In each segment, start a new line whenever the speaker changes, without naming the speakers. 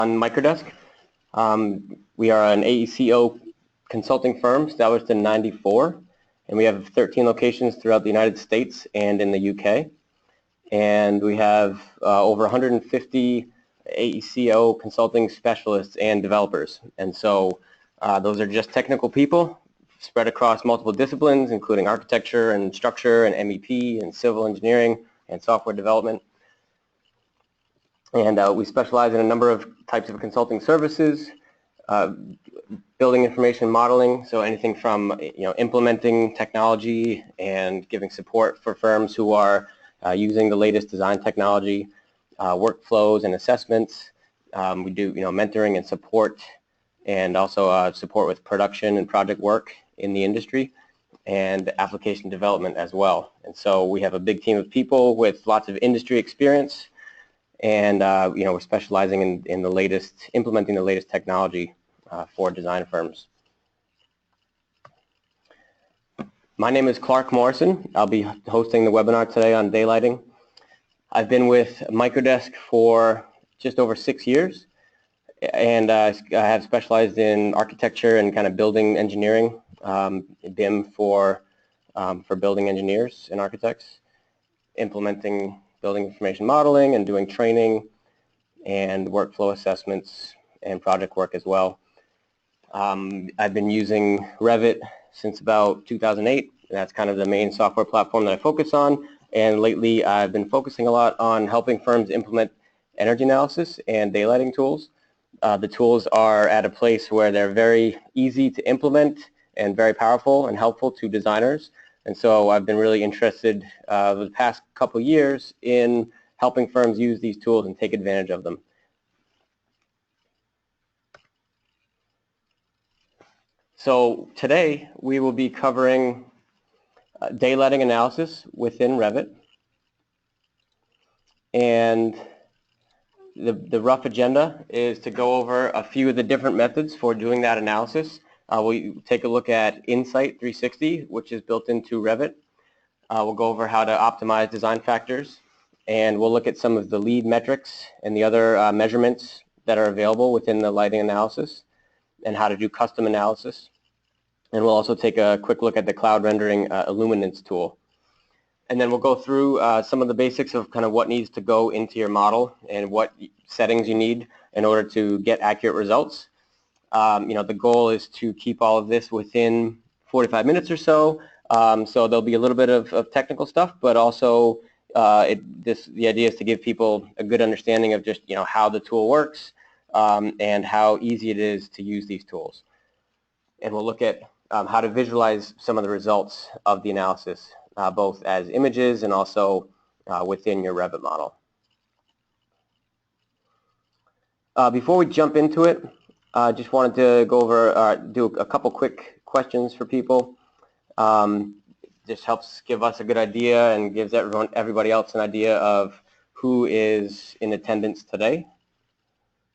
on Microdesk. We are an AECO consulting firm established in '94, and we have 13 locations throughout the United States and in the UK. And we have over 150 AECO consulting specialists and developers. And so those are just technical people spread across multiple disciplines, including architecture and structure and MEP and civil engineering and software development. And we specialize in a number of types of consulting services, building information modeling, so anything from implementing technology and giving support for firms who are using the latest design technology, workflows and assessments. We do mentoring and support, and also support with production and project work in the industry, and application development as well. And so we have a big team of people with lots of industry experience, and we're specializing in the latest, implementing the latest technology for design firms. My name is Clark Morrison. I'll be hosting the webinar today on daylighting. I've been with Microdesk for just over 6 years, and I have specialized in architecture and kind of building engineering, BIM for building engineers and architects, implementing building information modeling and doing training and workflow assessments and project work as well. I've been using Revit since about 2008. That's kind of the main software platform that I focus on. And lately I've been focusing a lot on helping firms implement energy analysis and daylighting tools. The tools are at a place where they're very easy to implement and very powerful and helpful to designers. And so I've been really interested the past couple years in helping firms use these tools and take advantage of them. So today we will be covering daylighting analysis within Revit. And the rough agenda is to go over a few of the different methods for doing that analysis. We'll take a look at Insight 360, which is built into Revit. We'll go over how to optimize design factors, and we'll look at some of the lead metrics and the other measurements that are available within the lighting analysis, and how to do custom analysis. And we'll also take a quick look at the cloud rendering illuminance tool. And then we'll go through some of the basics of kind of what needs to go into your model and what settings you need in order to get accurate results. The goal is to keep all of this within 45 minutes or so. So there'll be a little bit of technical stuff, but also the idea is to give people a good understanding of just how the tool works and how easy it is to use these tools. And we'll look at how to visualize some of the results of the analysis, both as images and also within your Revit model. Before we jump into it, I just wanted to go over, do a couple quick questions for people. Just helps give us a good idea and gives everybody else an idea of who is in attendance today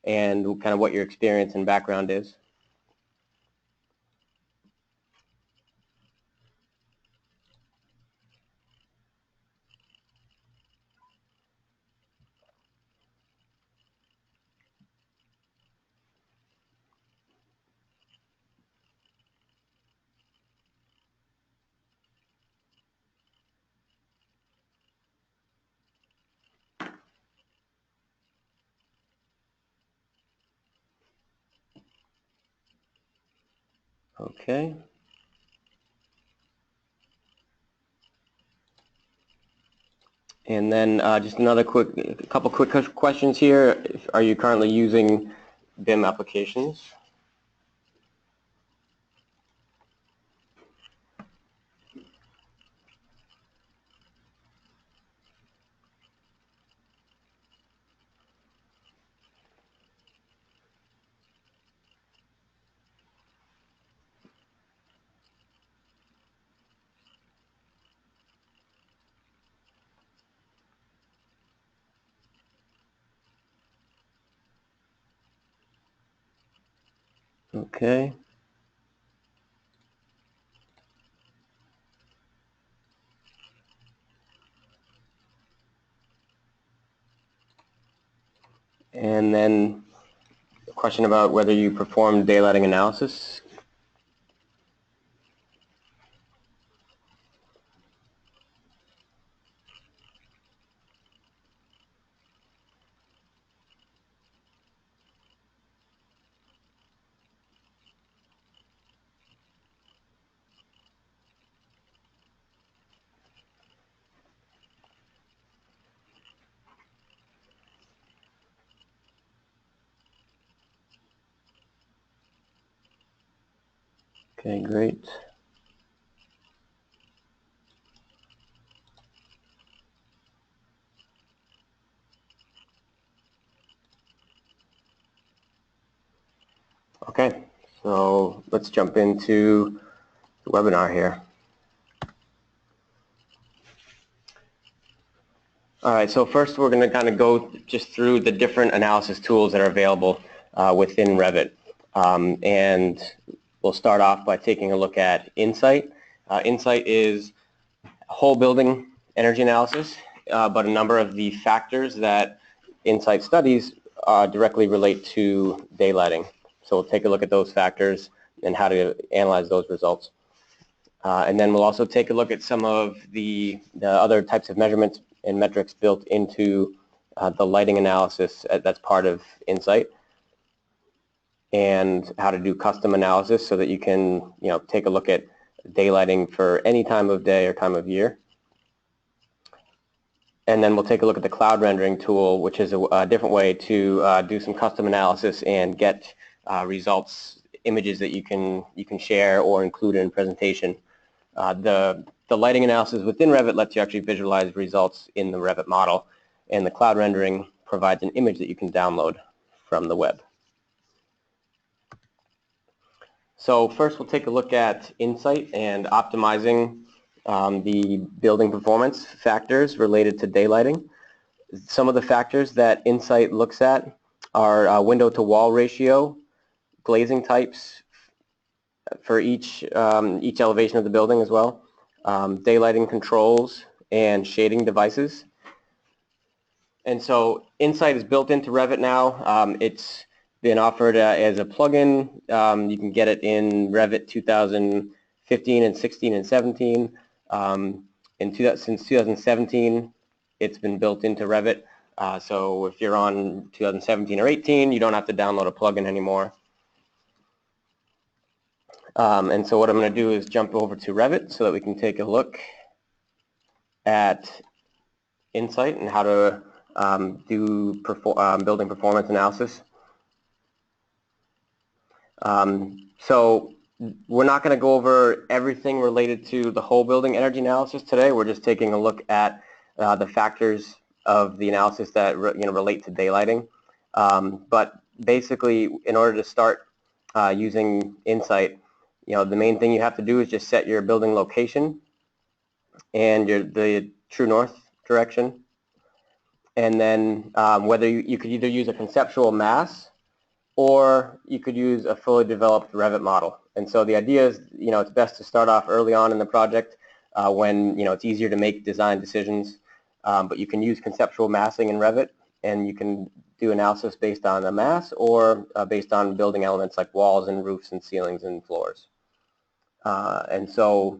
and kind of what your experience and background is. Okay. And then just couple quick questions here. Are you currently using BIM applications? Okay. And then question about whether you perform daylighting analysis. Okay, great. Okay, so let's jump into the webinar here. All right, so first we're going to kind of go just through the different analysis tools that are available within Revit. And we'll start off by taking a look at Insight. Insight is whole building energy analysis, but a number of the factors that Insight studies directly relate to daylighting. So we'll take a look at those factors and how to analyze those results. And then we'll also take a look at some of the other types of measurements and metrics built into the lighting analysis that's part of Insight, and how to do custom analysis so that you can take a look at daylighting for any time of day or time of year. And then we'll take a look at the cloud rendering tool, which is a different way to do some custom analysis and get results, images that you can share or include in a presentation. The lighting analysis within Revit lets you actually visualize results in the Revit model, and the cloud rendering provides an image that you can download from the web. So first we'll take a look at Insight and optimizing the building performance factors related to daylighting. Some of the factors that Insight looks at are window to wall ratio, glazing types for each elevation of the building as well, daylighting controls, and shading devices. And so Insight is built into Revit now. It's been offered as a plugin. You can get it in Revit 2015 and 16 and 17. Since 2017, it's been built into Revit. So if you're on 2017 or 18, you don't have to download a plugin anymore. And so what I'm going to do is jump over to Revit so that we can take a look at Insight and how to do building performance analysis. So we're not going to go over everything related to the whole building energy analysis today. We're just taking a look at the factors of the analysis that relate to daylighting. But basically, in order to start using Insight, the main thing you have to do is just set your building location and the true north direction, and then whether you could either use a conceptual mass or you could use a fully developed Revit model. And so the idea is, it's best to start off early on in the project when it's easier to make design decisions. But you can use conceptual massing in Revit, and you can do analysis based on a mass or based on building elements like walls and roofs and ceilings and floors. And so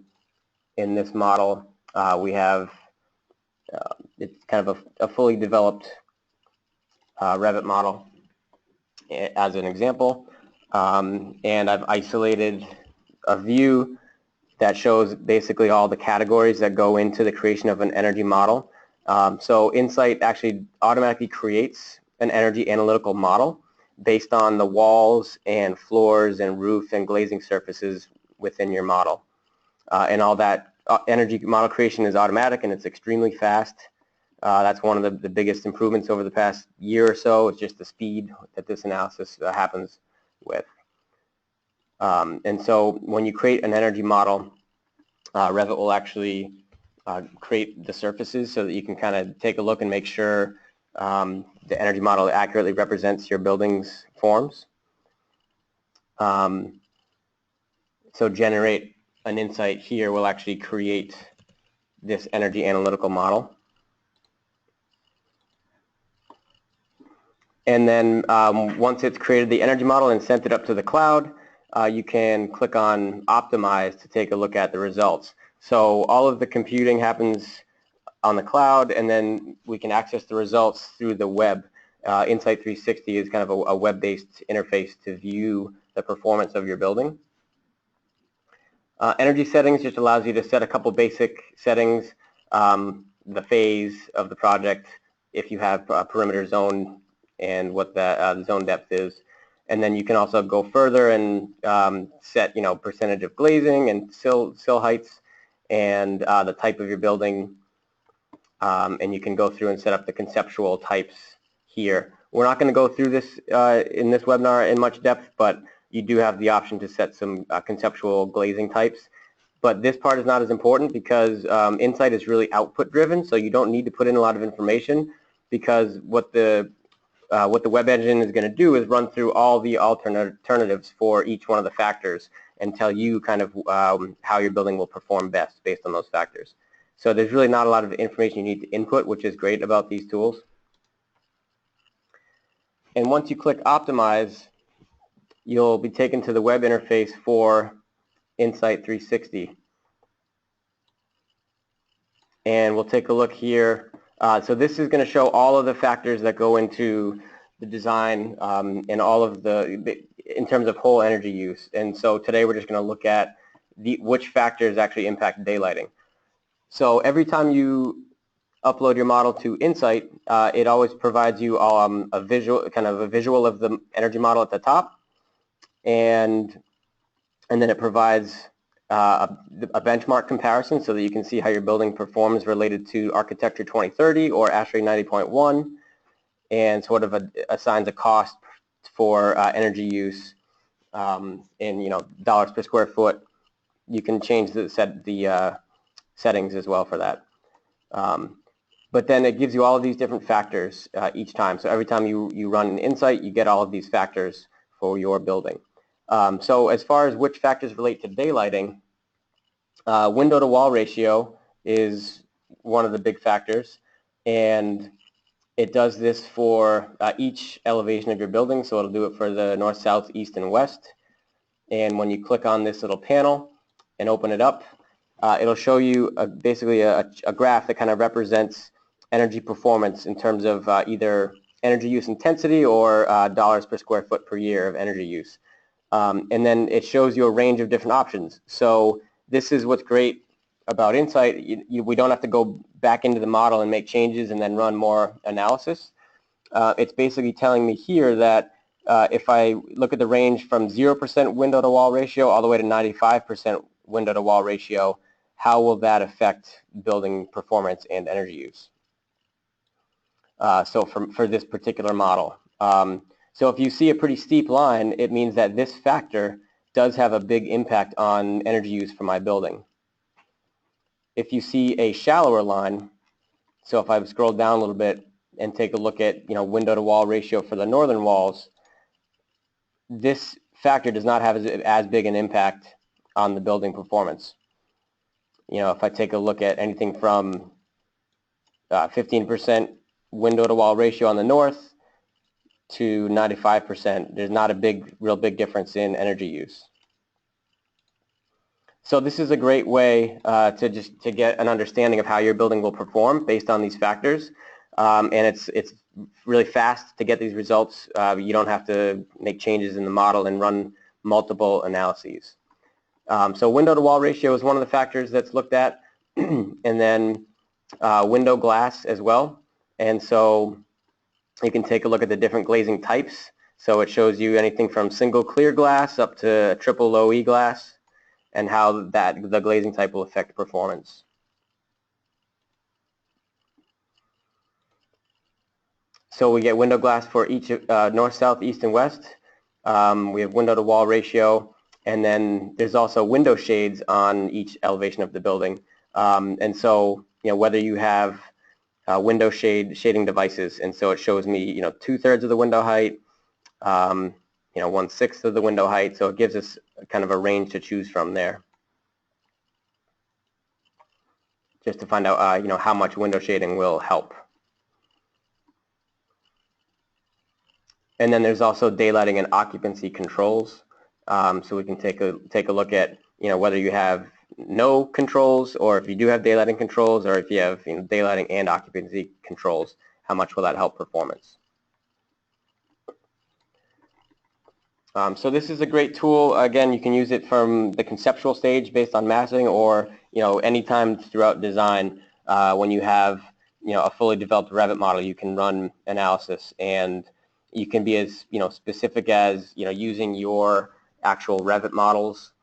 in this model, we have it's kind of a fully developed Revit model as an example, and I've isolated a view that shows basically all the categories that go into the creation of an energy model. So Insight actually automatically creates an energy analytical model based on the walls and floors and roof and glazing surfaces within your model. And all that energy model creation is automatic, and it's extremely fast. That's one of the biggest improvements over the past year or so. It's just the speed that this analysis happens with. And so when you create an energy model, Revit will actually create the surfaces so that you can kind of take a look and make sure the energy model accurately represents your building's forms. So generate an Insight here will actually create this energy analytical model. And then once it's created the energy model and sent it up to the cloud, you can click on Optimize to take a look at the results. So all of the computing happens on the cloud, and then we can access the results through the web. Insight 360 is kind of a web-based interface to view the performance of your building. Energy settings just allows you to set a couple basic settings, the phase of the project, if you have a perimeter zone, and what the zone depth is. And then you can also go further and set, percentage of glazing and sill heights and the type of your building. And you can go through and set up the conceptual types here. We're not going to go through this in this webinar in much depth, but you do have the option to set some conceptual glazing types. But this part is not as important because Insight is really output driven, so you don't need to put in a lot of information, because what the web engine is going to do is run through all the alternatives for each one of the factors and tell you kind of how your building will perform best based on those factors. So there's really not a lot of information you need to input, which is great about these tools. And once you click Optimize, you'll be taken to the web interface for Insight 360. And we'll take a look here. So this is going to show all of the factors that go into the design and all of in terms of whole energy use. And so today we're just going to look at which factors actually impact daylighting. So every time you upload your model to Insight, it always provides you a visual of the energy model at the top, and then it provides a benchmark comparison so that you can see how your building performs related to Architecture 2030 or ASHRAE 90.1, and sort of assigns a cost for energy use in dollars per square foot. You can change the settings as well for that. But then it gives you all of these different factors each time. So every time you run an Insight, you get all of these factors for your building. So as far as which factors relate to daylighting, window to wall ratio is one of the big factors, and it does this for each elevation of your building. So it'll do it for the north, south, east, and west. And when you click on this little panel and open it up, it'll show you basically a graph that kind of represents energy performance in terms of either energy use intensity or dollars per square foot per year of energy use. And then it shows you a range of different options. So this is what's great about Insight. We don't have to go back into the model and make changes and then run more analysis. It's basically telling me here that if I look at the range from 0% window to wall ratio all the way to 95% window to wall ratio, how will that affect building performance and energy use? So for this particular model. So if you see a pretty steep line, it means that this factor does have a big impact on energy use for my building. If you see a shallower line, so if I scroll down a little bit and take a look at window to wall ratio for the northern walls, this factor does not have as big an impact on the building performance. If I take a look at anything from 15% window to wall ratio on the north to 95%, there's not a real big difference in energy use. So this is a great way to get an understanding of how your building will perform based on these factors, and it's really fast to get these results. You don't have to make changes in the model and run multiple analyses. So window to wall ratio is one of the factors that's looked at, and then window glass as well. And so you can take a look at the different glazing types. So it shows you anything from single clear glass up to triple low E glass, and how the glazing type will affect performance. So we get window glass for each north, south, east, and west. We have window to wall ratio, and then there's also window shades on each elevation of the building. And so whether you have window shading devices, and so it shows me 2/3 of the window height, 1/6 of the window height. So it gives us kind of a range to choose from there, just to find out how much window shading will help. And then there's also daylighting and occupancy controls. So we can take a look at whether you have no controls, or if you do have daylighting controls, or if you have daylighting and occupancy controls, how much will that help performance? So this is a great tool. Again, you can use it from the conceptual stage based on massing, or anytime throughout design when you have a fully developed Revit model, you can run analysis, and you can be as specific as using your actual Revit models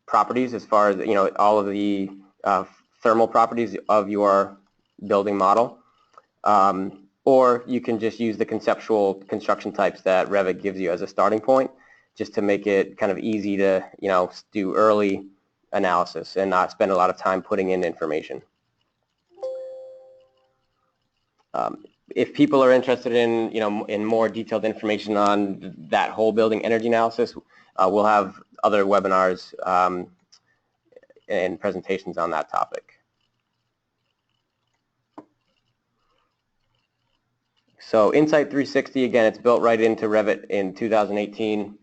properties, as far as all of the thermal properties of your building model. Or you can just use the conceptual construction types that Revit gives you as a starting point, just to make it kind of easy to do early analysis and not spend a lot of time putting in information. If people are interested in in more detailed information on that whole building energy analysis, we'll have other webinars and presentations on that topic. So Insight 360, again, it's built right into Revit in 2018,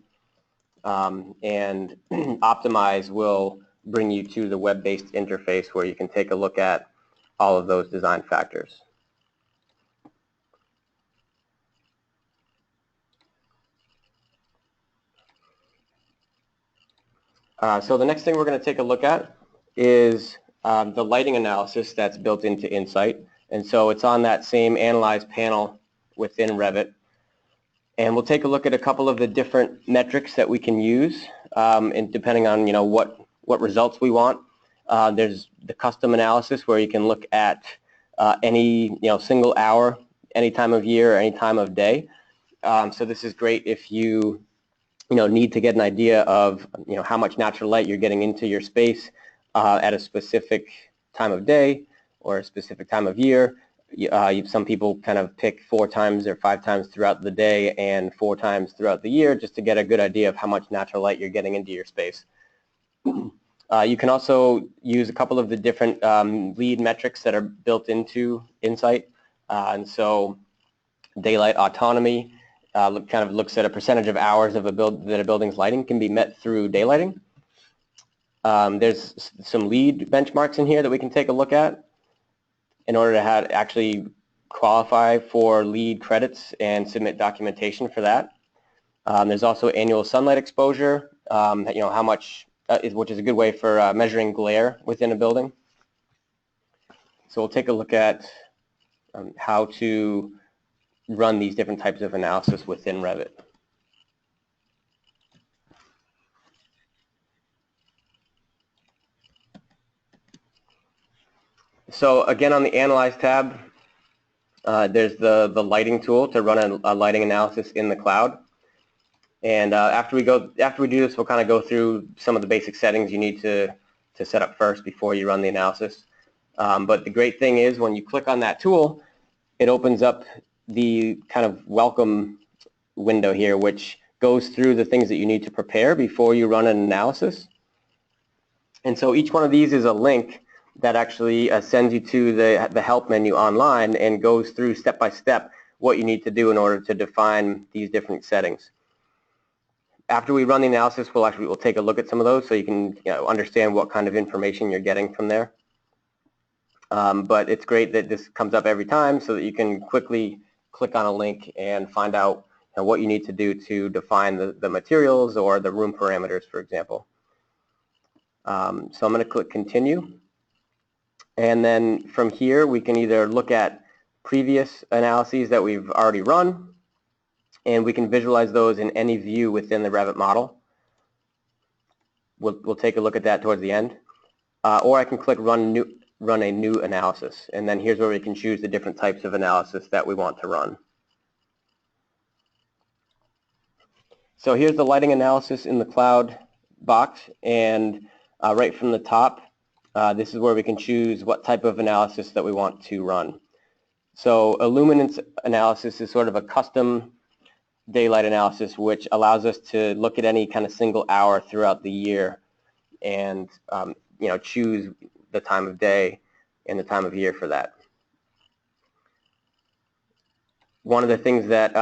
and Optimize will bring you to the web-based interface where you can take a look at all of those design factors. So the next thing we're going to take a look at is the lighting analysis that's built into Insight. And so it's on that same Analyze panel within Revit. And we'll take a look at a couple of the different metrics that we can use, and depending on what results we want. There's the custom analysis, where you can look at any single hour, any time of year, or any time of day. So this is great if you need to get an idea of how much natural light you're getting into your space at a specific time of day or a specific time of year. Some people kind of pick 4 times or 5 times throughout the day and 4 times throughout the year, just to get a good idea of how much natural light you're getting into your space. You can also use a couple of the different lead metrics that are built into Insight. And so daylight autonomy kind of looks at a percentage of hours of that a building's lighting can be met through daylighting. There's some lead benchmarks in here that we can take a look at in order to actually qualify for lead credits and submit documentation for that. There's also annual sunlight exposure, how much, which is a good way for measuring glare within a building. So we'll take a look at how to run these different types of analysis within Revit. So again, on the Analyze tab, there's the lighting tool to run a lighting analysis in the cloud. And after we do this, we'll kind of go through some of the basic settings you need to set up first before you run the analysis. But the great thing is, when you click on that tool, it opens up the kind of welcome window here, which goes through the things that you need to prepare before you run an analysis. And so each one of these is a link that actually sends you to the help menu online and goes through step by step what you need to do in order to define these different settings. After we run the analysis, we'll take a look at some of those so you can understand what kind of information you're getting from there. But it's great that this comes up every time so that you can quickly click on a link and find out what you need to do to define the materials or the room parameters, for example. So I'm going to click continue. And then from here, we can either look at previous analyses that we've already run, and we can visualize those in any view within the Revit model. We'll take a look at that towards the end. Or I can click run a new analysis, and then here's where we can choose the different types of analysis that we want to run. So here's the lighting analysis in the cloud box, and right from the top, this is where we can choose what type of analysis that we want to run. So illuminance analysis is sort of a custom daylight analysis, which allows us to look at any kind of single hour throughout the year and choose the time of day and the time of year for that. one of the things that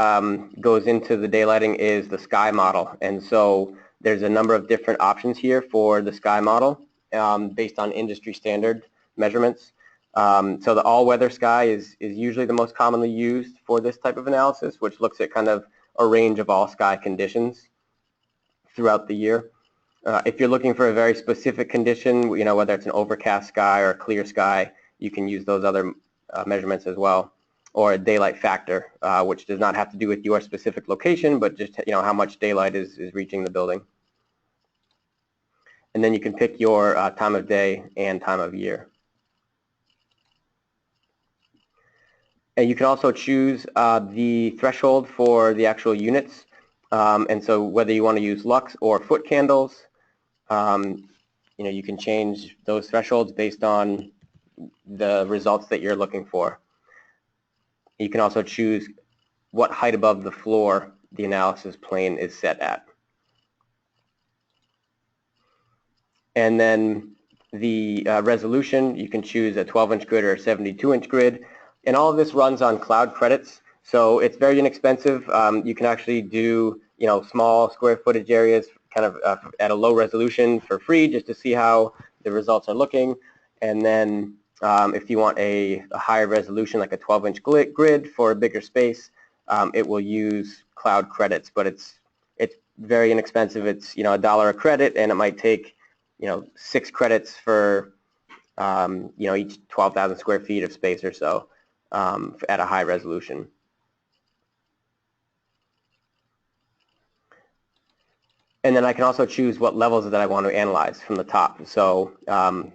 goes into the daylighting is the sky model. And so there's a number of different options here for the sky model based on industry standard measurements. So the all-weather sky is usually the most commonly used for this type of analysis, which looks at kind of a range of all sky conditions throughout the year. If you're looking for a very specific condition, whether it's an overcast sky or a clear sky, you can use those other measurements as well, or a daylight factor, which does not have to do with your specific location, but just how much daylight is reaching the building. And then you can pick your time of day and time of year. And you can also choose the threshold for the actual units. And so whether you want to use lux or foot candles, you can change those thresholds based on the results that you're looking for. You can also choose what height above the floor the analysis plane is set at. And then the resolution, you can choose a 12-inch grid or a 72-inch grid. And all of this runs on cloud credits. So it's very inexpensive. You can actually do small square footage areas kind of at a low resolution for free just to see how the results are looking. And then if you want a higher resolution like a 12-inch grid for a bigger space, it will use cloud credits, but it's very inexpensive. It's $1 a credit, and it might take 6 credits for each 12,000 square feet of space or so at a high resolution. And then I can also choose what levels that I want to analyze from the top. So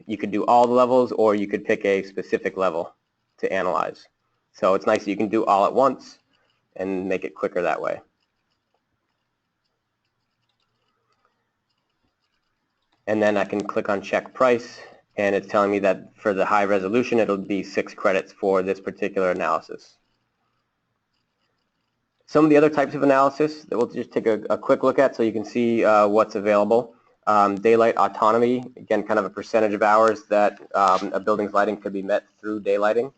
you could do all the levels, or you could pick a specific level to analyze. So it's nice that you can do all at once and make it quicker that way. And then I can click on check price, and it's telling me that for the high resolution, it'll be 6 credits for this particular analysis. Some of the other types of analysis that we'll just take a quick look at so you can see what's available. Daylight autonomy, again, kind of a percentage of hours that a building's lighting could be met through daylighting.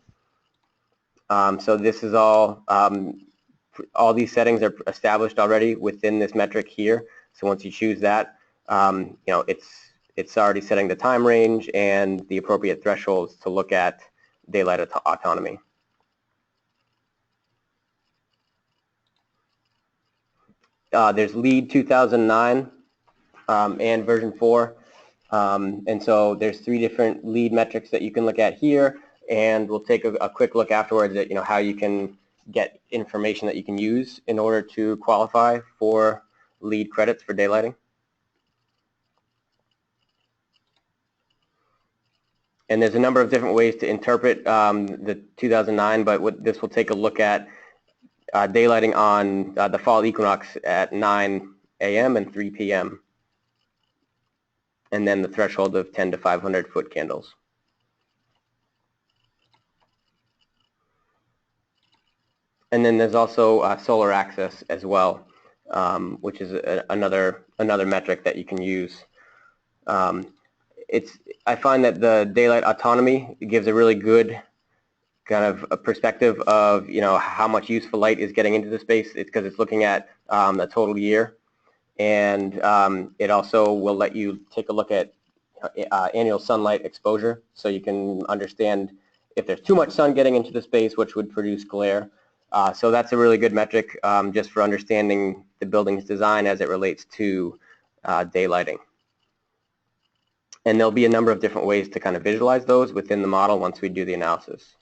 So this is all these settings are established already within this metric here. So once you choose that, it's already setting the time range and the appropriate thresholds to look at daylight autonomy. There's LEED 2009 and version 4. And so there's 3 different LEED metrics that you can look at here, and we'll take a quick look afterwards at how you can get information that you can use in order to qualify for LEED credits for daylighting. And there's a number of different ways to interpret the 2009, but this will take a look at daylighting on the fall equinox at 9 a.m. and 3 p.m. and then the threshold of 10 to 500 foot candles. And then there's also solar access as well, which is another metric that you can use. I find that the daylight autonomy gives a really good kind of a perspective of how much useful light is getting into the space. It's because it's looking at the total year, and it also will let you take a look at annual sunlight exposure, so you can understand if there's too much sun getting into the space, which would produce glare. So that's a really good metric just for understanding the building's design as it relates to daylighting. And there'll be a number of different ways to kind of visualize those within the model once we do the analysis.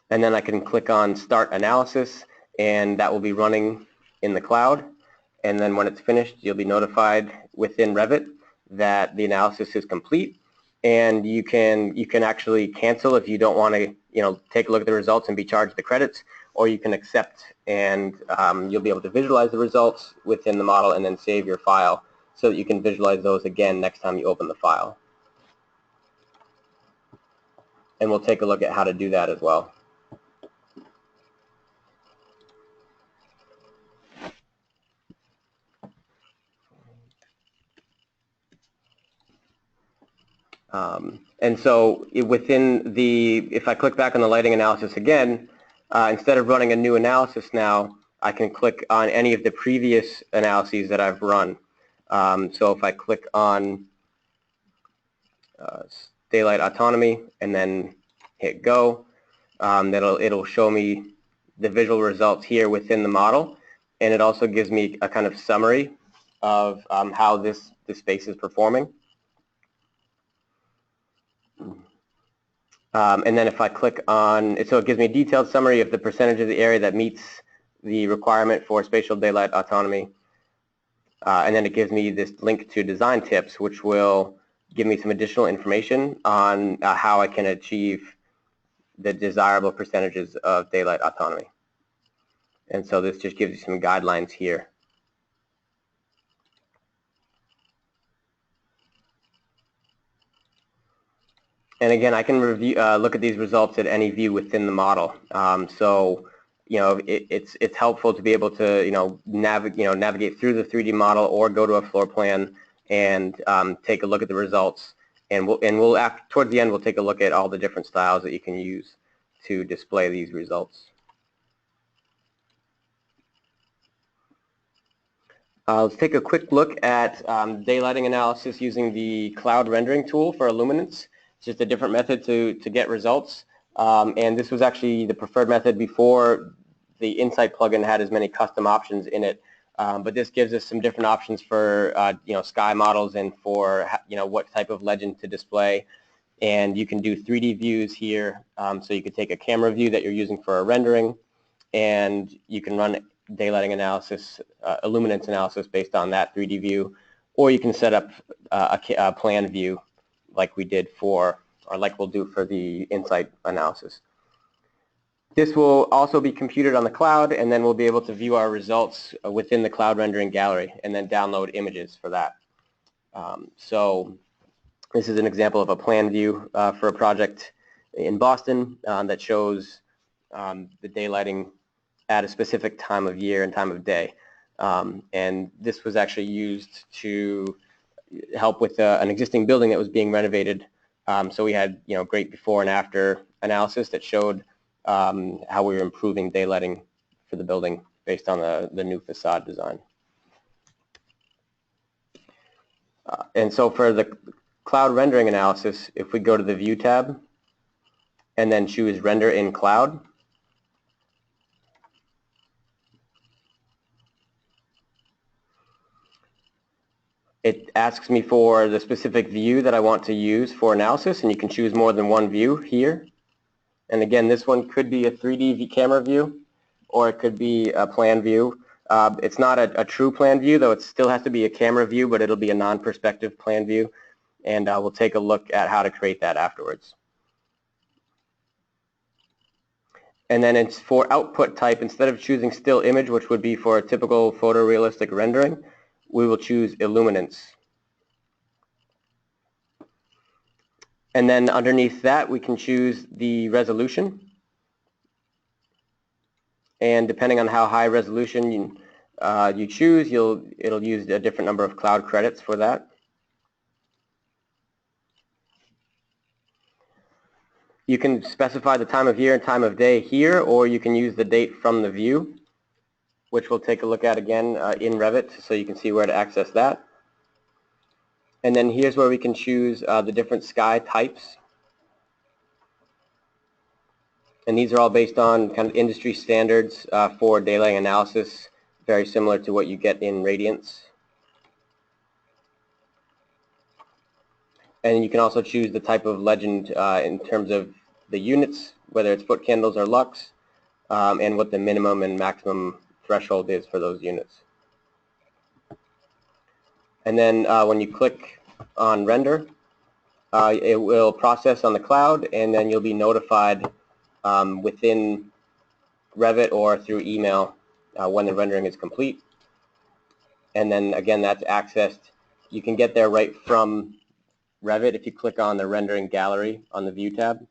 And then I can click on Start Analysis, and that will be running in the cloud. And then when it's finished, you'll be notified within Revit that the analysis is complete. And you can actually cancel if you don't want to take a look at the results and be charged the credits, or you can accept, and you'll be able to visualize the results within the model and then save your file so that you can visualize those again next time you open the file. And we'll take a look at how to do that as well. And so within if I click back on the lighting analysis again, instead of running a new analysis now, I can click on any of the previous analyses that I've run. So if I click on daylight autonomy and then hit go, it'll show me the visual results here within the model, and it also gives me a kind of summary of how this space is performing. And then if I click on, so it gives me a detailed summary of the percentage of the area that meets the requirement for spatial daylight autonomy. And then it gives me this link to design tips, which will give me some additional information on how I can achieve the desirable percentages of daylight autonomy. And so this just gives you some guidelines here. And again, I can look at these results at any view within the model. So, it's helpful to be able to, navigate through the 3D model or go to a floor plan and take a look at the results. And towards the end, we'll take a look at all the different styles that you can use to display these results. Let's take a quick look at daylighting analysis using the cloud rendering tool for illuminance. It's just a different method to get results. And this was actually the preferred method before the Insight plugin had as many custom options in it. But this gives us some different options for sky models and for what type of legend to display. And you can do 3D views here. So you could take a camera view that you're using for a rendering, and you can run daylighting analysis, illuminance analysis based on that 3D view, or you can set up a plan view like we did for, or like we'll do for the Insight analysis. This will also be computed on the cloud, and then we'll be able to view our results within the cloud rendering gallery and then download images for that. So this is an example of a plan view for a project in Boston that shows the daylighting at a specific time of year and time of day. And this was actually used to help with an existing building that was being renovated. So we had great before and after analysis that showed how we were improving daylighting for the building based on the new facade design. And so for the cloud rendering analysis, if we go to the View tab and then choose Render in Cloud, it asks me for the specific view that I want to use for analysis, and you can choose more than one view here. And again, this one could be a 3D camera view, or it could be a plan view. It's not a true plan view, though it still has to be a camera view, but it'll be a non-perspective plan view. And we'll take a look at how to create that afterwards. And then it's for output type, instead of choosing still image, which would be for a typical photorealistic rendering, we will choose illuminance. And then underneath that, we can choose the resolution. And depending on how high resolution you choose, it'll use a different number of cloud credits for that. You can specify the time of year and time of day here, or you can use the date from the view, which we'll take a look at again in Revit, so you can see where to access that. And then here's where we can choose the different sky types. And these are all based on kind of industry standards for daylighting analysis, very similar to what you get in Radiance. And you can also choose the type of legend in terms of the units, whether it's foot candles or lux, and what the minimum and maximum threshold is for those units. And then when you click on render, it will process on the cloud, and then you'll be notified within Revit or through email when the rendering is complete. And then again, that's accessed. You can get there right from Revit if you click on the rendering gallery on the View tab.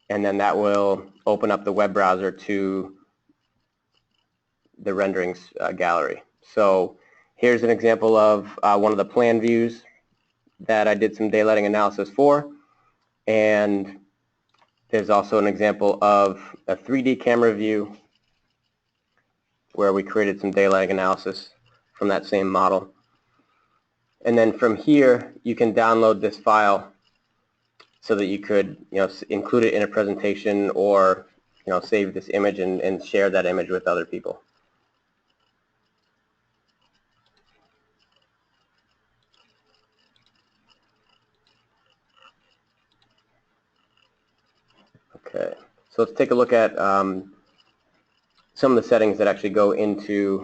And then that will open up the web browser to the renderings gallery. So here's an example of one of the plan views that I did some daylighting analysis for, and there's also an example of a 3D camera view where we created some daylighting analysis from that same model. And then from here, you can download this file so that you could, include it in a presentation, or, save this image and share that image with other people. Okay, so let's take a look at some of the settings that actually go into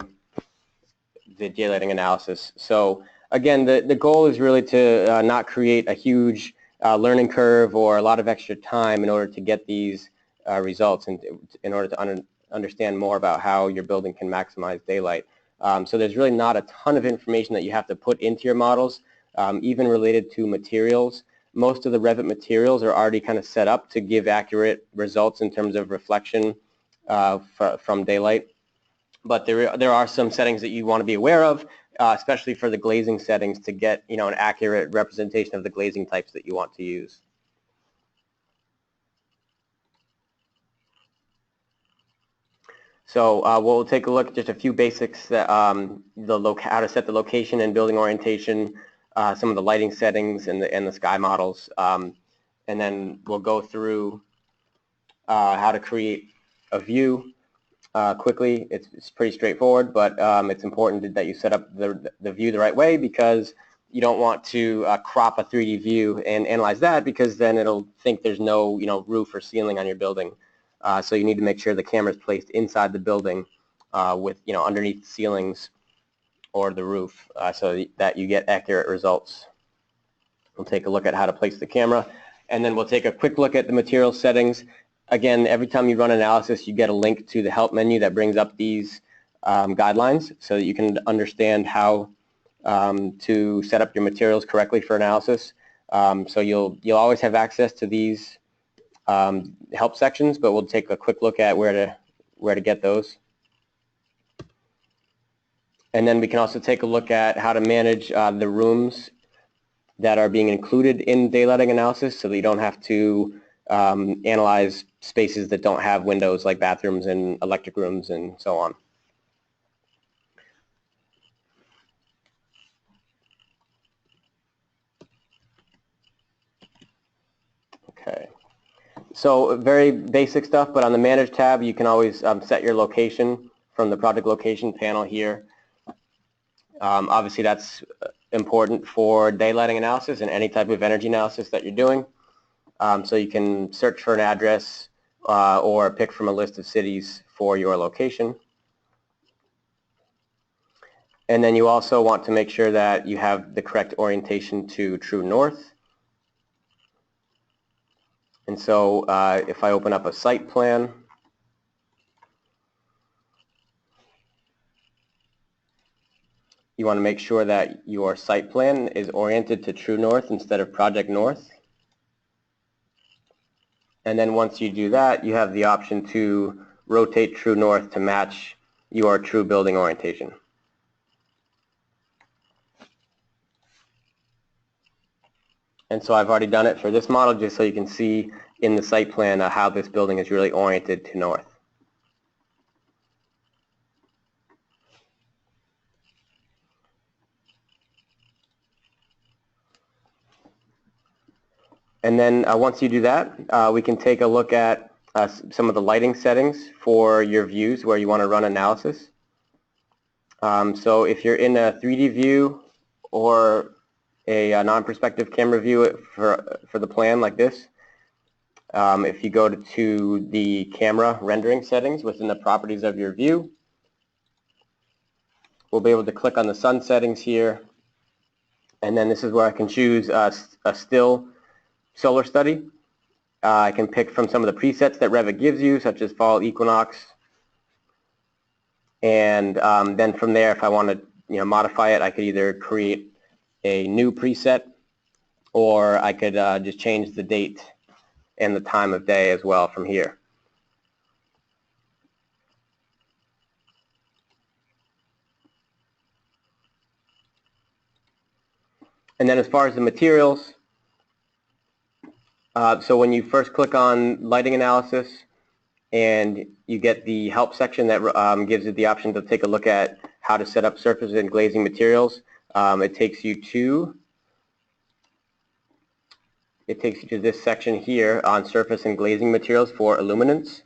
the daylighting analysis. So again, the goal is really to not create a huge learning curve or a lot of extra time in order to get these results, and in order to understand more about how your building can maximize daylight. So there's really not a ton of information that you have to put into your models, even related to materials. Most of the Revit materials are already kind of set up to give accurate results in terms of reflection from daylight. But there are some settings that you want to be aware of, especially for the glazing settings, to get an accurate representation of the glazing types that you want to use. So we'll take a look at just a few basics, that, how to set the location and building orientation, some of the lighting settings and the sky models, and then we'll go through how to create a view quickly. It's pretty straightforward, but it's important that you set up the view the right way, because you don't want to crop a 3D view and analyze that, because then it'll think there's no roof or ceiling on your building. So you need to make sure the camera is placed inside the building with underneath ceilings or the roof, so that you get accurate results. We'll take a look at how to place the camera, and then we'll take a quick look at the material settings. Again, every time you run analysis, you get a link to the help menu that brings up these guidelines, so that you can understand how to set up your materials correctly for analysis. So you'll always have access to these help sections, but we'll take a quick look at where to get those. And then we can also take a look at how to manage the rooms that are being included in daylighting analysis, so that you don't have to analyze spaces that don't have windows, like bathrooms and electric rooms and so on. Okay, so very basic stuff, but on the Manage tab, you can always set your location from the Project Location panel here. Obviously, that's important for daylighting analysis and any type of energy analysis that you're doing. So you can search for an address or pick from a list of cities for your location. And then you also want to make sure that you have the correct orientation to true north. And so if I open up a site plan, you want to make sure that your site plan is oriented to true north instead of project north. And then once you do that, you have the option to rotate true north to match your true building orientation. And so I've already done it for this model, just so you can see in the site plan how this building is really oriented to north. And then once you do that, we can take a look at some of the lighting settings for your views where you want to run analysis. So if you're in a 3D view or a non-perspective camera view for the plan like this, if you go to the camera rendering settings within the properties of your view, we'll be able to click on the sun settings here, and then this is where I can choose a still solar study. I can pick from some of the presets that Revit gives you, such as fall equinox, and then from there, if I want to modify it, I could either create a new preset, or I could just change the date and the time of day as well from here. And then as far as the materials, so when you first click on lighting analysis and you get the help section that gives you the option to take a look at how to set up surface and glazing materials, it takes you to this section here on surface and glazing materials for illuminance.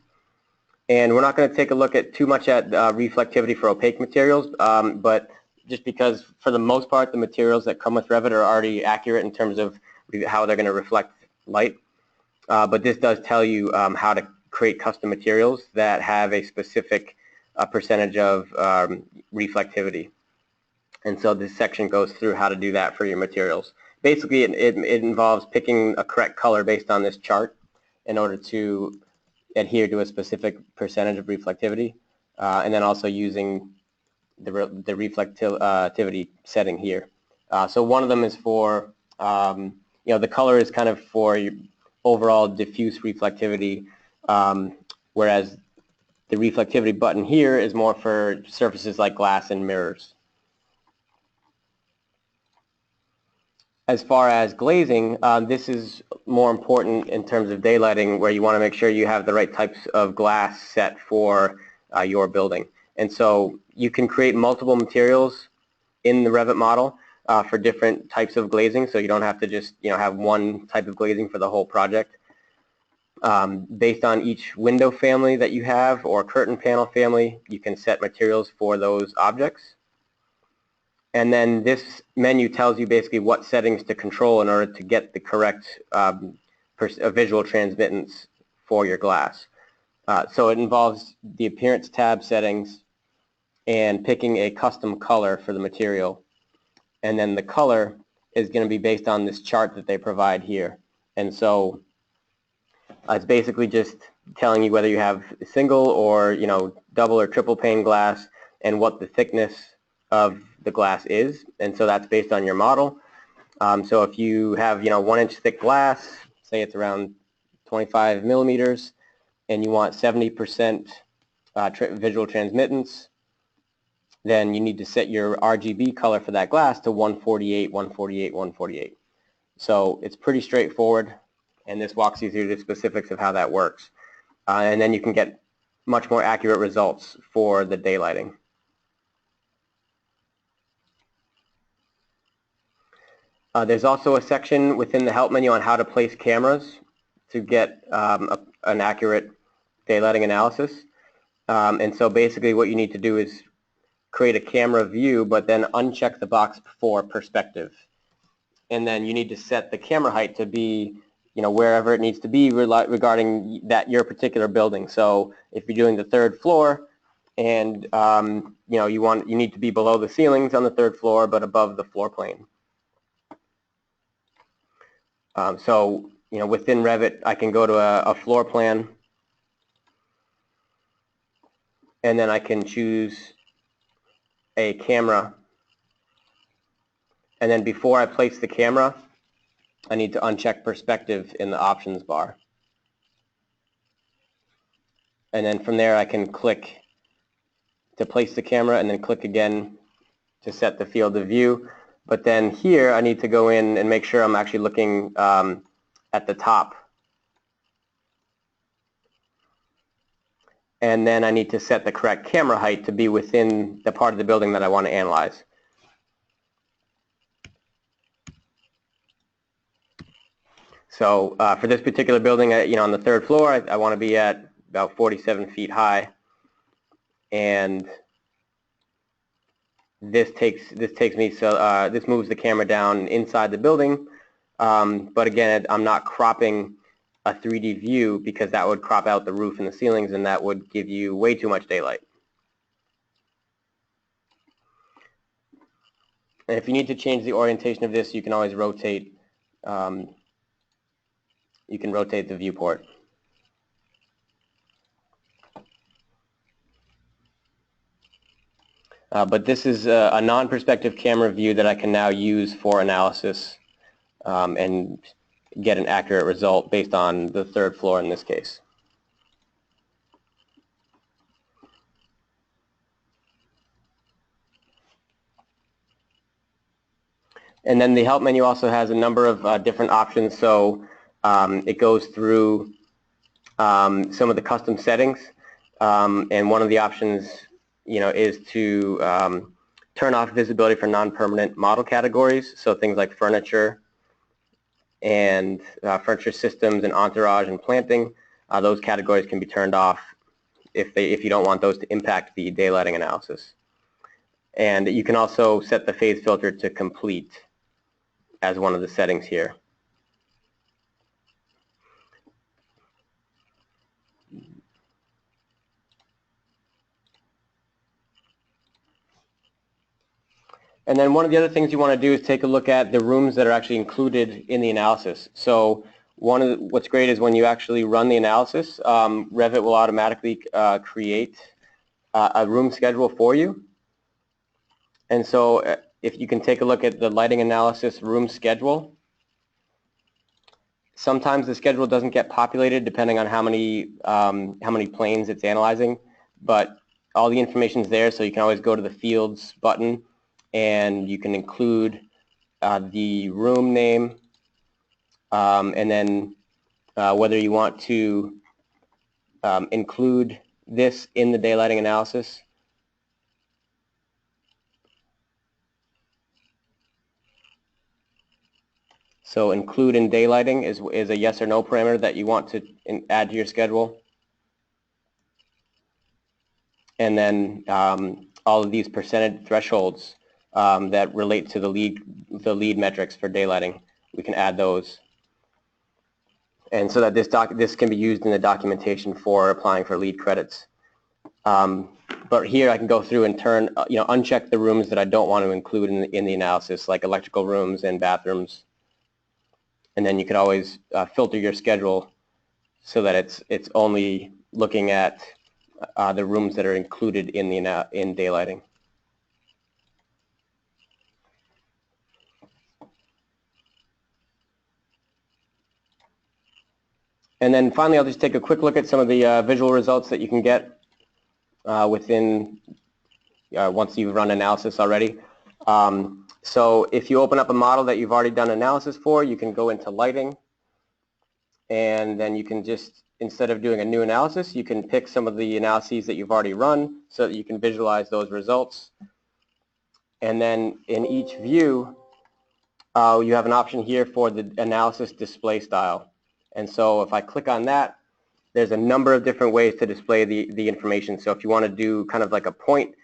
And we're not going to take a look at too much at reflectivity for opaque materials, but just because for the most part the materials that come with Revit are already accurate in terms of how they're going to reflect light. But this does tell you how to create custom materials that have a specific percentage of reflectivity. And so this section goes through how to do that for your materials. Basically, it involves picking a correct color based on this chart in order to adhere to a specific percentage of reflectivity, and then also using the reflectivity setting here. So one of them is for, the color is kind of for your overall diffuse reflectivity, whereas the reflectivity button here is more for surfaces like glass and mirrors. As far as glazing, this is more important in terms of daylighting, where you want to make sure you have the right types of glass set for your building. And so you can create multiple materials in the Revit model for different types of glazing, so you don't have to just have one type of glazing for the whole project. Based on each window family that you have or curtain panel family, you can set materials for those objects. And then this menu tells you basically what settings to control in order to get the correct visual transmittance for your glass. So it involves the appearance tab settings and picking a custom color for the material. And then the color is going to be based on this chart that they provide here. And so it's basically just telling you whether you have single or double or triple pane glass and what the thickness of the glass is, and so that's based on your model. So if you have 1 inch thick glass, say it's around 25 millimeters, and you want 70% visual transmittance, then you need to set your RGB color for that glass to 148, 148, 148. So it's pretty straightforward, and this walks you through the specifics of how that works. And then you can get much more accurate results for the daylighting. There's also a section within the help menu on how to place cameras to get an accurate daylighting analysis. And so basically what you need to do is create a camera view, but then uncheck the box for perspective. And then you need to set the camera height to be wherever it needs to be regarding your particular building. So if you're doing the 3rd floor and you need to be below the ceilings on the 3rd floor but above the floor plane. So within Revit I can go to a floor plan, and then I can choose a camera, and then before I place the camera I need to uncheck perspective in the options bar. And then from there I can click to place the camera and then click again to set the field of view. But then here I need to go in and make sure I'm actually looking at the top. And then I need to set the correct camera height to be within the part of the building that I want to analyze. So for this particular building, on the 3rd floor, I want to be at about 47 feet high, and this moves the camera down inside the building. But again, I'm not cropping a 3D view because that would crop out the roof and the ceilings, and that would give you way too much daylight. And if you need to change the orientation of this, you can always rotate. You can rotate the viewport. But this is a non-perspective camera view that I can now use for analysis and get an accurate result based on the 3rd floor in this case. And then the help menu also has a number of different options. So it goes through some of the custom settings, and one of the options, is to turn off visibility for non-permanent model categories. So things like furniture and furniture systems and entourage and planting. Those categories can be turned off if you don't want those to impact the daylighting analysis. And you can also set the phase filter to complete as one of the settings here. And then one of the other things you want to do is take a look at the rooms that are actually included in the analysis. So what's great is when you actually run the analysis, Revit will automatically create a room schedule for you. And so if you can take a look at the lighting analysis room schedule, sometimes the schedule doesn't get populated depending on how many planes it's analyzing, but all the information is there, so you can always go to the fields button and you can include the room name, and then whether you want to include this in the daylighting analysis. So include in daylighting is a yes or no parameter that you want to add to your schedule. And then all of these percentage thresholds that relate to the lead metrics for daylighting, we can add those. And so that this can be used in the documentation for applying for lead credits. But here I can go through and uncheck the rooms that I don't want to include in the analysis, like electrical rooms and bathrooms. And then you could always filter your schedule so that it's only looking at the rooms that are included in daylighting. And then finally, I'll just take a quick look at some of the visual results that you can get within once you've run analysis already. So if you open up a model that you've already done analysis for, you can go into lighting, and then you can just, instead of doing a new analysis, you can pick some of the analyses that you've already run so that you can visualize those results. And then in each view, you have an option here for the analysis display style. And so if I click on that, there's a number of different ways to display the information. So if you want to do kind of like a point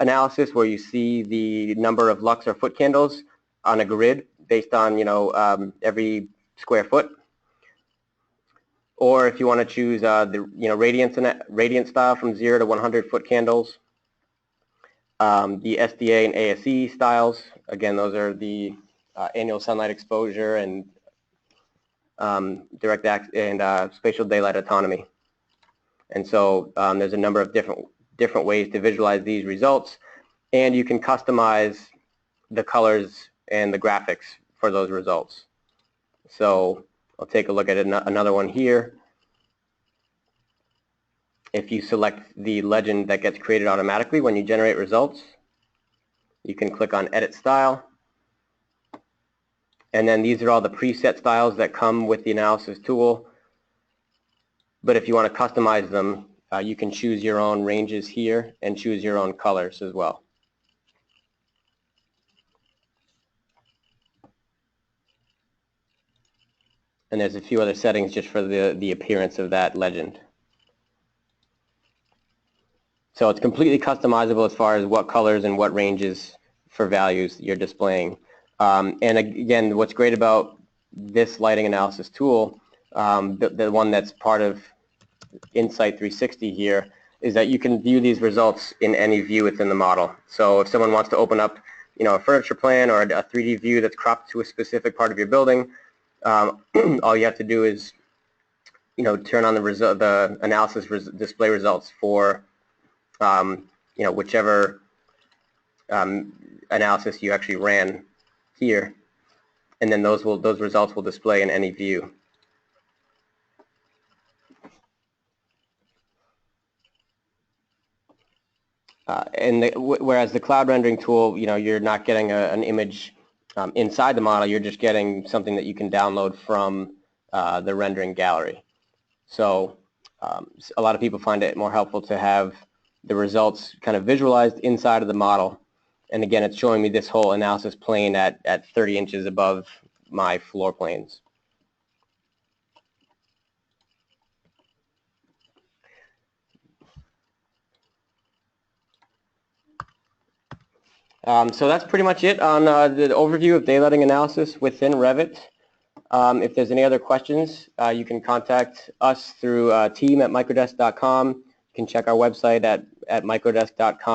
analysis where you see the number of lux or foot candles on a grid based on every square foot, or if you want to choose the radiant style from 0 to 100 foot candles, the SDA and ASE styles, again those are the annual sunlight exposure and direct and spatial daylight autonomy. And so there's a number of different ways to visualize these results, and you can customize the colors and the graphics for those results. So I'll take a look at another one here. If you select the legend that gets created automatically when you generate results, you can click on Edit Style. And then these are all the preset styles that come with the analysis tool. But if you want to customize them, you can choose your own ranges here and choose your own colors as well. And there's a few other settings just for the appearance of that legend. So it's completely customizable as far as what colors and what ranges for values you're displaying. And again, what's great about this lighting analysis tool, the one that's part of Insight 360 here, is that you can view these results in any view within the model. So if someone wants to open up a furniture plan or a 3D view that's cropped to a specific part of your building, all you have to do is turn on the analysis display results for whichever analysis you actually ran here, and then those results will display in any view. Whereas the cloud rendering tool, you're not getting an image inside the model, you're just getting something that you can download from the rendering gallery. So a lot of people find it more helpful to have the results kind of visualized inside of the model. And again, it's showing me this whole analysis plane at 30 inches above my floor planes. So that's pretty much it on the overview of daylighting analysis within Revit. If there's any other questions, you can contact us through team@microdesk.com. You can check our website at microdesk.com.